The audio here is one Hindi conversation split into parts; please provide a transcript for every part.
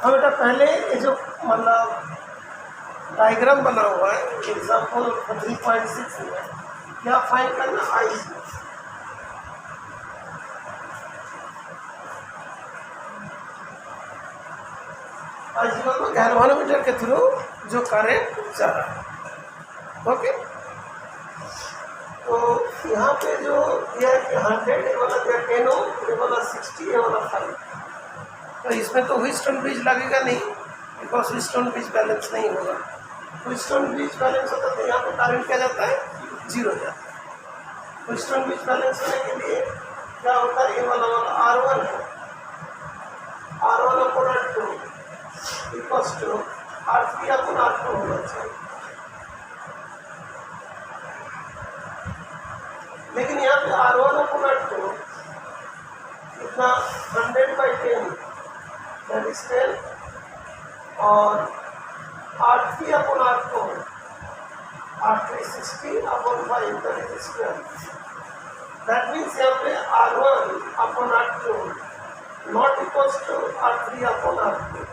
अब बेटा पहले ये जो मतलब डायग्राम बना हुआ है एग्जाम्पल 3.6 में क्या फाइंड करना आई गैल्वेनोमीटर के थ्रू जो करंट जा रहा है। ओके, तो यहाँ पे जो दिया है 100 ये वाला दिया 10 ओम, ये वाला 60, ये वाला 5। तो इसमें तो व्हीटस्टोन ब्रिज लगेगा नहीं, बिकॉज व्हीटस्टोन ब्रिज बैलेंस नहीं होगा। व्हीटस्टोन ब्रिज बैलेंस होता तो यहाँ पे करंट क्या जाता है, 0 जाता है। व्हीटस्टोन ब्रिज बैलेंस होने के लिए क्या होता है, ये वाला R1 है, R1 upon R2 equals to R3 upon R2 होना चाहिए। लेकिन यहाँ पे R1 अपॉन R2 इतना 100/10 दैट इज 10 और R3 upon R2 R3 60 upon 5 that is 12। That means यहाँ पे R1 upon R2 not equals to R3 upon R2।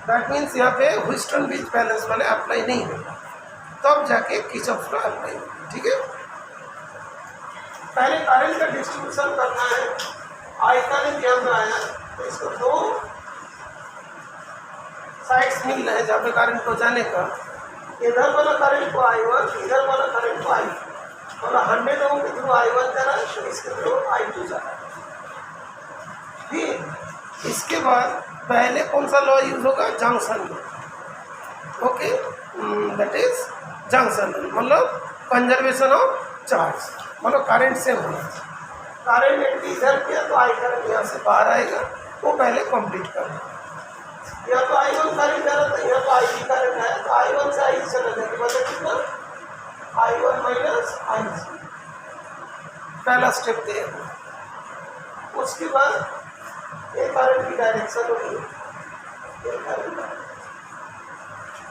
That means यहाँ पे व्हीटस्टोन ब्रिज बैलेंस वाले अप्लाई नहीं होगा, तब जाके किरचॉफ लॉ अप्लाई होगा। ठीक है, पहले करंट का डिस्ट्रीब्यूशन करना है। आई करंट ध्यान में आया तो इसको दो साइड्स मिल रहे हैं जहाँ पे करंट को जाने का। इधर वाला करंट को I1, इधर वाला करंट को I2। मतलब 100 ओम के थ्रू I1 जा रहा है, तो इसके थ्रू I2 जा रहा है। फिर इसके बाद पहले कौन सा लॉ यूज होगा, junction law. Okay, that is junction law, मतलब कंजर्वेशन ऑफ चार्ज, मतलब करंट से होना चाहिए। करंट एंट्री इधर किया तो आई करंट यहाँ से बाहर आएगा, वो पहले कंप्लीट करना। या तो I1 करंट जा रहा था, यहाँ तो IG करंट आया, तो I1 से IG चला जाएगा, मतलब कितना I1 माइनस IG। पहला स्टेप दे। उसके बाद एक करंट की डायरेक्शन होगी,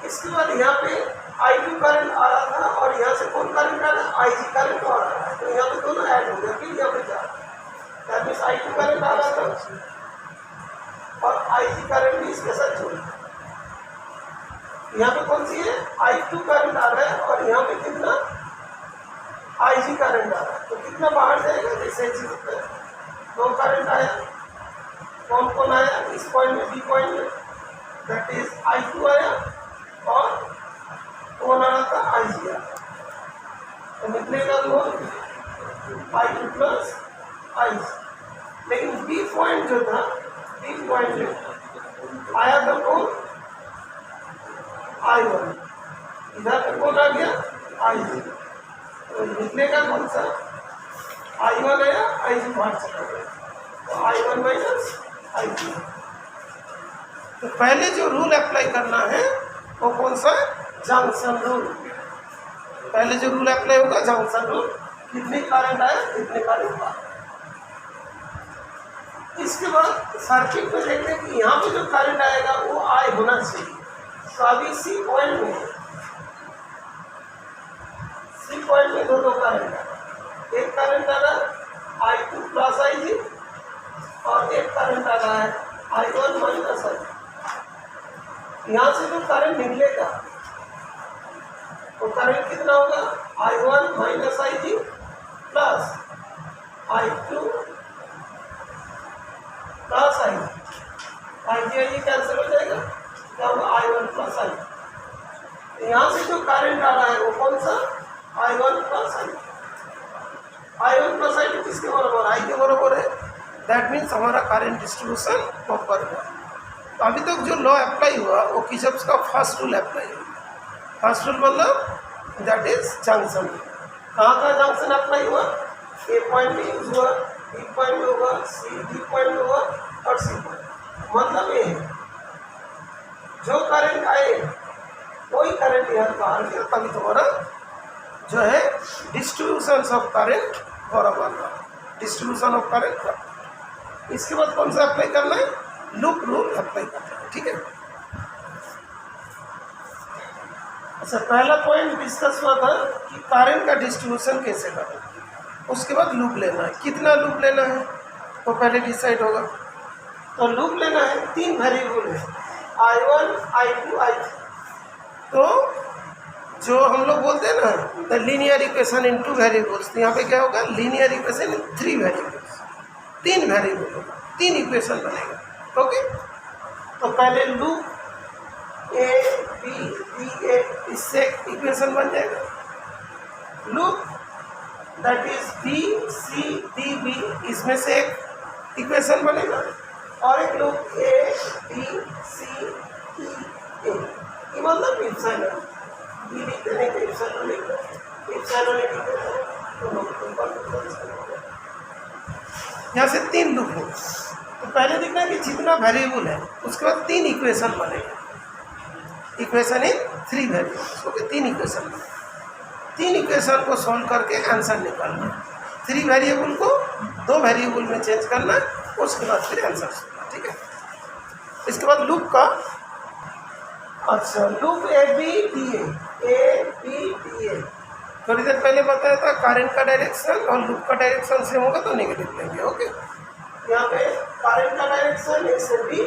इसके बाद यहाँ पे I2 करंट आ रहा था और यहाँ से कौन करंट आ रहा है, IG करंट आ रहा है, तो यहाँ पे दोनों ऐड हो गया। फिर यहाँ पे जा रहा है, I2 करंट आ रहा था और IG करंट भी इसके साथ जुड़ गया। यहाँ पे कौन सी है, I2 करंट आ रहा है और यहाँ पे कितना IG करंट आ रहा है, तो कितना बाहर जाएगा, जैसे दो करंट आया, कौन कौन आया इस पॉइंट में, बी पॉइंट में, दैट इज I2 आया और कौन आ रहा था, IG आया, तो निकलेगा लोड I2 प्लस IG। लेकिन बी पॉइंट जो था, बी पॉइंट में आया था कौन, I1, इधर पे कौन आ गया, IG, तो निकलेगा कौन सा, I1 आया, IG बाहर चला गया, तो I1 माइनस IG। तो पहले जो रूल अप्लाई करना है वो कौन सा, जंक्शन रूल। पहले जो रूल अप्लाई होगा जंक्शन रूल, कितने करंट आया कितने करंट आया। इसके बाद सर्किट में देखते हैं कि यहाँ पे जो करंट आएगा वो I होना चाहिए। तो अभी सी पॉइंट में दो करंट है, एक करंट आ रहा है I2 प्लस IG और एक करंट आ रहा है I1 माइनस IG। यहाँ से जो करंट निकलेगा तो करंट कितना होगा, I1 minus IG plus I2 plus IG cancel हो जाएगा, तब I1 प्लस IG। यहाँ से जो करंट आ रहा है वो कौन सा, I1 plus IG। I1 plus IG किसके बराबर, I के बराबर है। दैट मीन्स हमारा करंट डिस्ट्रीब्यूशन प्रॉपर हुआ। तो अभी तक जो लॉ अप्लाई हुआ वो किरचॉफ का फर्स्ट रूल अप्लाई हुआ। फर्स्ट रूल मतलब दैट इज जंक्शन। कहाँ का जंक्शन अप्लाई हुआ, ए पॉइंट में यूज हुआ, बी पॉइंट में होगा, सी डी पॉइंट में हुआ और सी पॉइंट। मतलब ये जो करंट आए वही करंट यहाँ बाहर गया, तभी तुम्हारा जो है डिस्ट्रीब्यूशन ऑफ करंट बराबर हुआ, डिस्ट्रीब्यूशन ऑफ करंट। इसके बाद कौन सा अप्लाई करना है, लूप रूल अप्लाई करना है। ठीक है, अच्छा पहला पॉइंट डिस्कस हुआ था कि करंट का डिस्ट्रीब्यूशन कैसे करना है। उसके बाद लूप लेना है, कितना लूप लेना है वो पहले डिसाइड होगा। तो लूप लेना है, 3 वेरिएबल है I1 I2 I3। तो जो हम लोग बोलते हैं ना the linear equation in 2 variables, तो यहाँ पे क्या होगा linear equation in 3 variables, 3 variable होगा, 3 इक्वेशन बनेगा। ओके, तो पहले loop A B D A, इससे इक्वेशन बन जाएगा। Loop that is B C D B, इसमें से एक इक्वेशन बनेगा। और एक लूप ए बी सी ई ए, ये मतलब इप्सिलॉन, बी लिखते नहीं तो इप्सिलॉन लिखते, इप्सिलॉन लिखते तो यहाँ से 3 लूप हो। तो पहले देखना कि जितना वेरिएबल है उसके बाद 3 इक्वेशन बनेगा। Equation in 3 variables, okay, 3 equation, 3 equation को सॉल्व करके आंसर निकालना। 3 वेरिएबल को 2 वेरिएबल में चेंज करना, उसके बाद फिर आंसर सुनना, ठीक है। इसके बाद लूप का, अच्छा, loop A B D A, थोड़ी देर पहले बताया था करंट का डायरेक्शन और लूप का डायरेक्शन सेम होगा तो नेगेटिव लेंगे। ओके, यहाँ पे करंट का डायरेक्शन ए से बी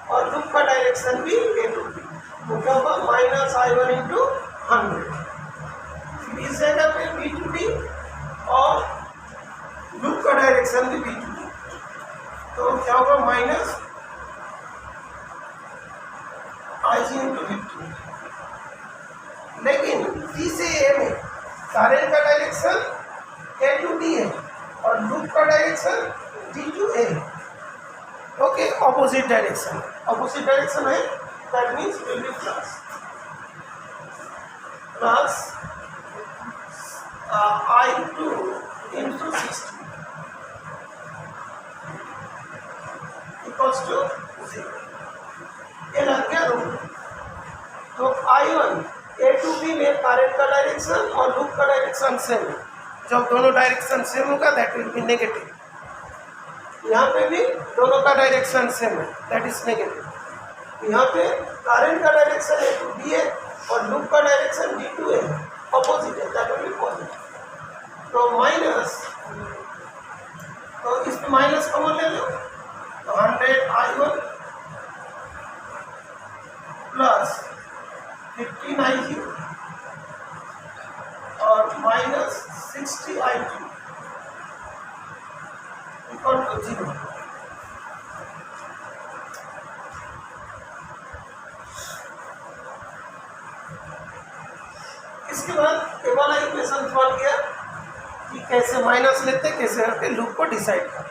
और लूप का डायरेक्शन भी ए टू बी, तो क्या होगा -I1 इंटू 100। इस जगह पे बी टू डी और लूप का डायरेक्शन भी बी टू डी, तो क्या होगा -IG इंटू 50। लेकिन डी से ए में करंट का डायरेक्शन ए टू डी है और लूप का direction D to A, okay, opposite direction है, that means will be plus I2 into 60 equals to 0। ये लग गया रूल। तो I1 A to B में करंट का डायरेक्शन और लूप का डायरेक्शन सेम है। जब दोनों डायरेक्शन सेम होगा दैट विल बी नेगेटिव। यहाँ पे भी दोनों का डायरेक्शन सेम है, दैट इज नेगेटिव। यहाँ पे करंट का डायरेक्शन A to B है और लूप का डायरेक्शन D to A है, ऑपोजिट है, दैट विल बी पॉजिटिव। तो माइनस, तो इसमें माइनस कॉमन ले लो, तो 100I1 प्लस 15IG और -60I2 इक्वल टू 0। इसके बाद ये वाला इक्वेशन सॉल्व किया कि कैसे माइनस लेते, कैसे करके लूप को डिसाइड करना।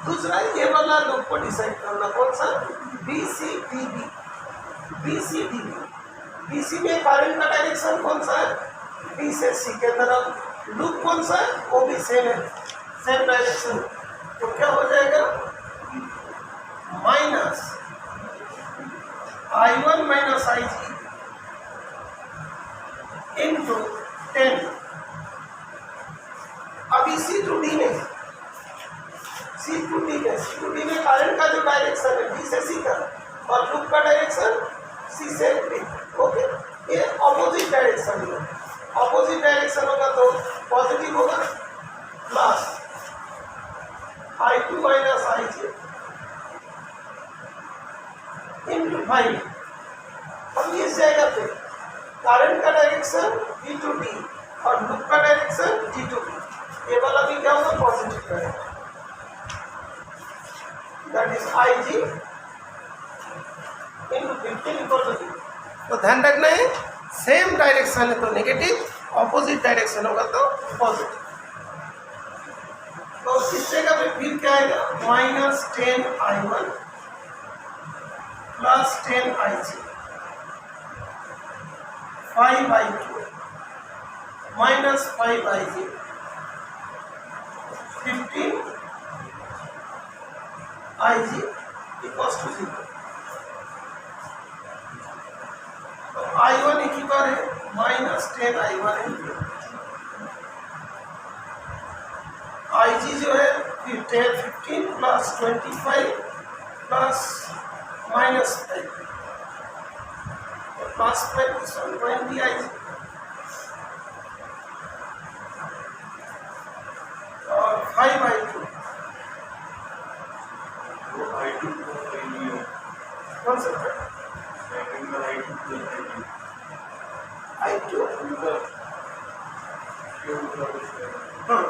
दूसरा ये वाला लूप को डिसाइड करना, कौन सा, B C D B, B C D B. B C में करंट का डायरेक्शन कौन सा है, बी से सी के तरफ, लूप कौन सा है, वो भी सेम है, सेम डायरेक्शन। तो क्या हो जाएगा -I1 - IG इंटू 10। अभी सी टू डी में करंट का जो डायरेक्शन है बी से सी का और लूप का डायरेक्शन सी से डी, ओके, ये ऑपोजिट डायरेक्शन है। ऑपोजिट डायरेक्शन होगा तो पॉजिटिव होगा, प्लस I2 - IG इंटू 5। अब इस जगह पे करंट का डायरेक्शन D to D और लूप का डायरेक्शन D to B, ये वाला भी क्या होगा, पॉजिटिव रहेगा, that is IG into 15 equal to 0। तो ध्यान रखना है, सेम डायरेक्शन है तो नेगेटिव, ऑपोजिट डायरेक्शन होगा तो पॉजिटिव। तो इस जगह पे फिर क्या आएगा, -10I1 plus 10IG 5I2 -5IG 15IG equals to 0। तो I1 एक ही बार है, -10I1 है, IG जो है 15 प्लस 25 प्लस -5 प्लस 20 IG और 5I2 कौन सा I2 हाँ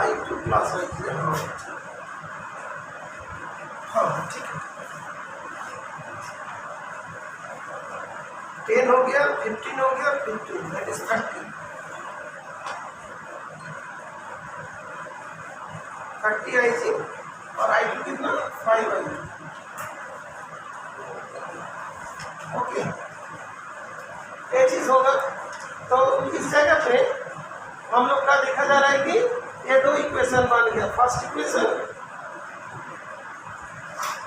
I2 प्लस I3 हाँ ठीक है 10 हो गया 15 हो गया 15 दैट इज 30 आई और I2 कितना 5 आई ओके ये चीज होगा। तो इस जगह पे हम लोग का देखा जा रहा है कि ये दो इक्वेशन बन गया first equation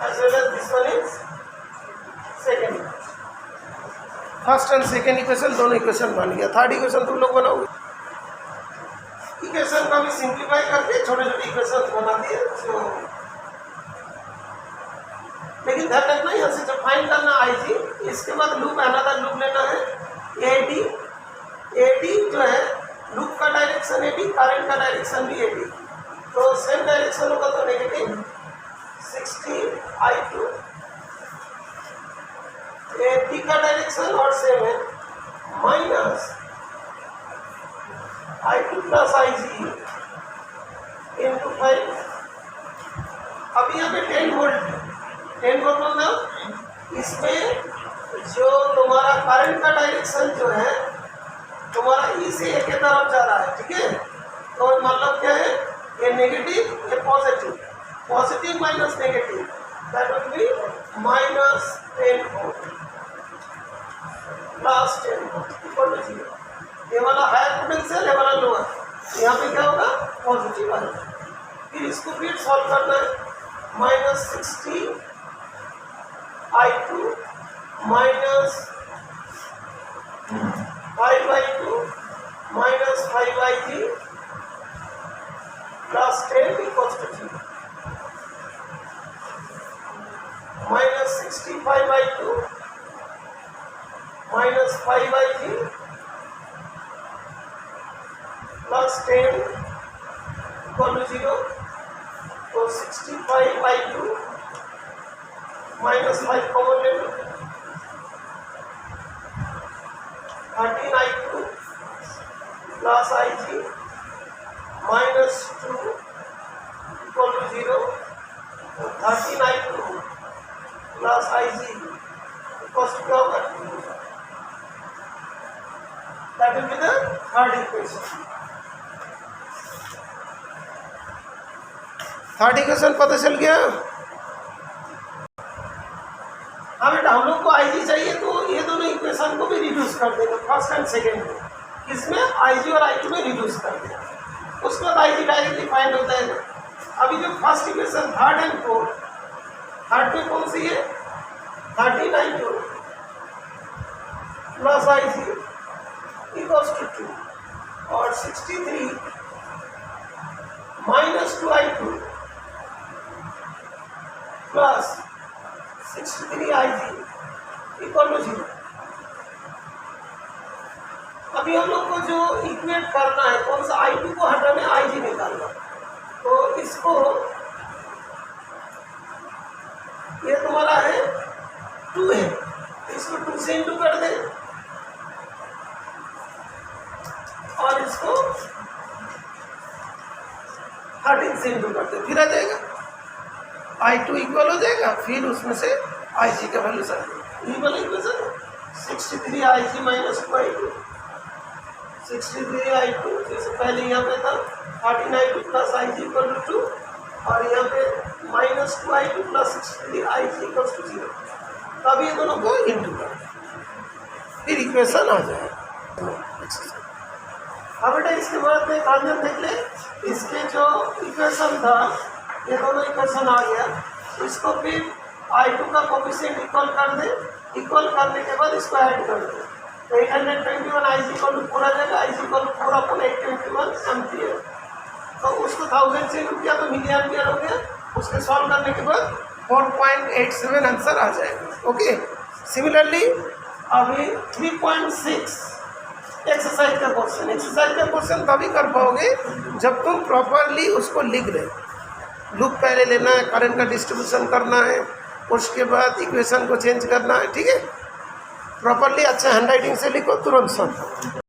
as well as this one is second first and second equation दोनों इक्वेशन बन गया। थर्ड इक्वेशन तुम लोग बनाओगे इक्वेशन को भी सिंप्लीफाई करके छोटे छोटे इक्वेशन बना दिए तो लेकिन ध्यान रखना यहाँ से जब फाइंड करना आईजी इसके बाद लूप अनदर लूप लेना है एडी एडी जो है लूप का डायरेक्शन एडी करंट का डायरेक्शन भी एडी तो सेम डायरेक्शन होगा तो नेगेटिव 60I2 एडी का डायरेक्शन और सेम है minus I2 plus IG into 5 अभी यहाँ पे 10 वोल्ट मतलब इसमें जो तुम्हारा करंट का डायरेक्शन जो है तुम्हारा ई से ए के तरफ जा रहा है ठीक है। तो मतलब क्या है ये नेगेटिव ये positive positive minus negative that will be minus 10 volt plus 10 volt equal to 0। ये वाला हायर पोटेंशियल ये वाला लोअर यहाँ पे क्या होगा पॉजिटिव आएगा। फिर इसको फिर सॉल्व करना है minus 60 I2 minus 5I2 minus 5IG plus 10 equals to 0 minus 65I2 minus 5IG plus 10 equal to 0 तो 65I2 माइनस 5 कॉमन ले लो 13I2 plus IG minus 2 equal to 0 13I2 plus IG equal to क्या होगा that will be the third equation. Third equation पता चल गया। हाँ बेटा हम लोग को IG चाहिए तो ये दोनों इक्वेशन को भी रिड्यूस कर देगा फर्स्ट एंड सेकेंड में इसमें IG और I2 में रिड्यूस कर देगा उसके बाद IG डायरेक्टली फाइंड होता है ना। अभी जो first equation third and fourth third में कौन सी है 13I2 plus IG equals to 2 और 63 minus 2I2 plus 63IG equal to 0। अभी हम लोग को जो इक्वेट करना है कौन सा I2 को हटाने IG निकालना तो इसको ये तुम्हारा है 2 है इसको 2 से इंटू कर दे और इसको 13 से इंटू कर दे फिर आ जाएगा I2 इक्वल हो जाएगा फिर उसमें से IG का वैल्यू सर ये वाला equation 63IG minus 2I2 63I2 जैसे पहले यहाँ पे था 13I2 plus IG equal to 2 और यहाँ पे minus 2I2 plus 63IG equal to 0 तब ये दोनों को इंटू कर फिर इक्वेशन आ जाएगा। अब बेटा इसके बाद में कांजन देख ले इसके जो इक्वेशन था ये दोनों इक्वेशन आ गया इसको फिर I2 का कोफिशिएंट इक्वल कर दे इक्वल करने के बाद इसको ऐड कर दे तो 821 IG इक्वल टू 4 आ जाएगा IG equal to 4 upon 821 ampere तो उसको 1000 से इंटू किया तो मिली एम्पियर हो गया उसके सॉल्व करने के बाद 4.87 आंसर आ जाएगा। ओके सिमिलरली अभी 3.6 एक्सरसाइज का क्वेश्चन तभी कर पाओगे जब तुम प्रॉपरली उसको लिख रहे। लूप पहले लेना है, करंट का डिस्ट्रीब्यूशन करना है, उसके बाद इक्वेशन को चेंज करना है, ठीक है। प्रॉपरली अच्छा हैंड राइटिंग से लिखो, तुरंत सॉल्व।